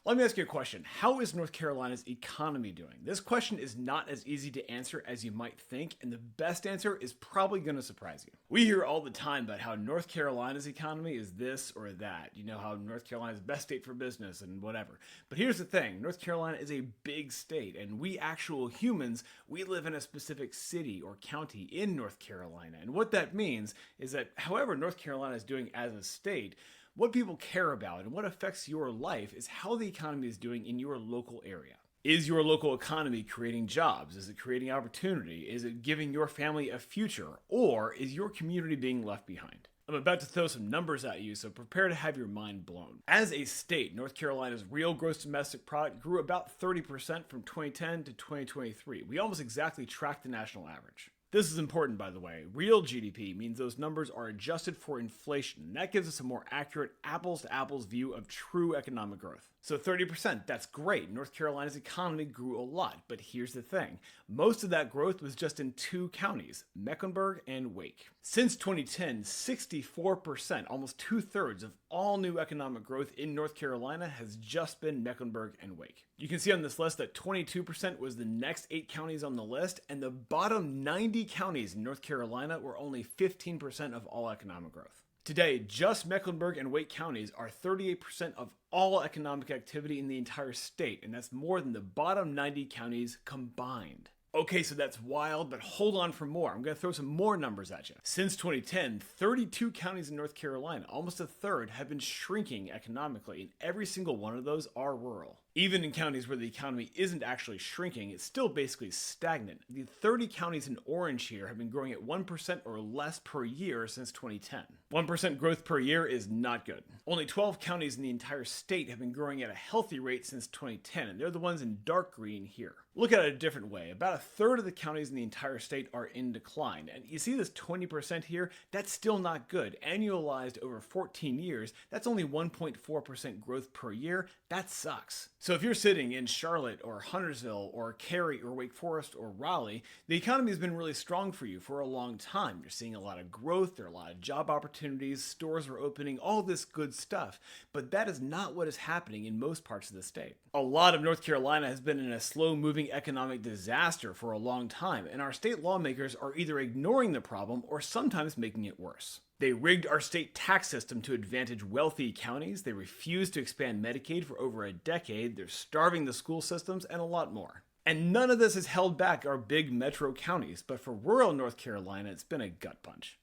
Let me ask you a question. How is North Carolina's economy doing? This question is not as easy to answer as you might think, and the best answer is probably going to surprise you. We hear all the time about how North Carolina's economy is this or that. You know, how North Carolina's the best state for business and whatever. But here's the thing. North Carolina is a big state, and we actual humans, we live in a specific city or county in North Carolina. And what that means is that however North Carolina is doing as a state, what people care about and what affects your life is how the economy is doing in your local area. Is your local economy creating jobs? Is it creating opportunity? Is it giving your family a future? Or is your community being left behind? I'm about to throw some numbers at you, so prepare to have your mind blown. As a state, North Carolina's real gross domestic product grew about 30% from 2010 to 2023. We almost exactly tracked the national average. This is important, by the way. Real GDP means those numbers are adjusted for inflation, and that gives us a more accurate apples-to-apples view of true economic growth. So 30%, that's great. North Carolina's economy grew a lot, but here's the thing. Most of that growth was just in two counties, Mecklenburg and Wake. Since 2010, 64%, almost two-thirds of all new economic growth in North Carolina has just been Mecklenburg and Wake. You can see on this list that 22% was the next 8 counties on the list, and the bottom 90 counties in North Carolina were only 15% of all economic growth. Today, just Mecklenburg and Wake counties are 38% of all economic activity in the entire state, and that's more than the bottom 90 counties combined. Okay, so that's wild, but hold on for more. I'm going to throw some more numbers at you. Since 2010, 32 counties in North Carolina, almost a third, have been shrinking economically, and every single one of those are rural. Even in counties where the economy isn't actually shrinking, it's still basically stagnant. The 30 counties in orange here have been growing at 1% or less per year since 2010. 1% growth per year is not good. Only 12 counties in the entire state have been growing at a healthy rate since 2010, and they're the ones in dark green here. Look at it a different way. About a third of the counties in the entire state are in decline, and you see this 20% here? That's still not good. Annualized over 14 years, that's only 1.4% growth per year. That sucks. So if you're sitting in Charlotte or Huntersville or Cary or Wake Forest or Raleigh, the economy has been really strong for you for a long time. You're seeing a lot of growth, there are a lot of job opportunities, stores are opening, all this good stuff. But that is not what is happening in most parts of the state. A lot of North Carolina has been in a slow-moving economic disaster for a long time, and our state lawmakers are either ignoring the problem or sometimes making it worse. They rigged our state tax system to advantage wealthy counties, they refused to expand Medicaid for over a decade, they're starving the school systems, and a lot more. And none of this has held back our big metro counties, but for rural North Carolina, it's been a gut punch.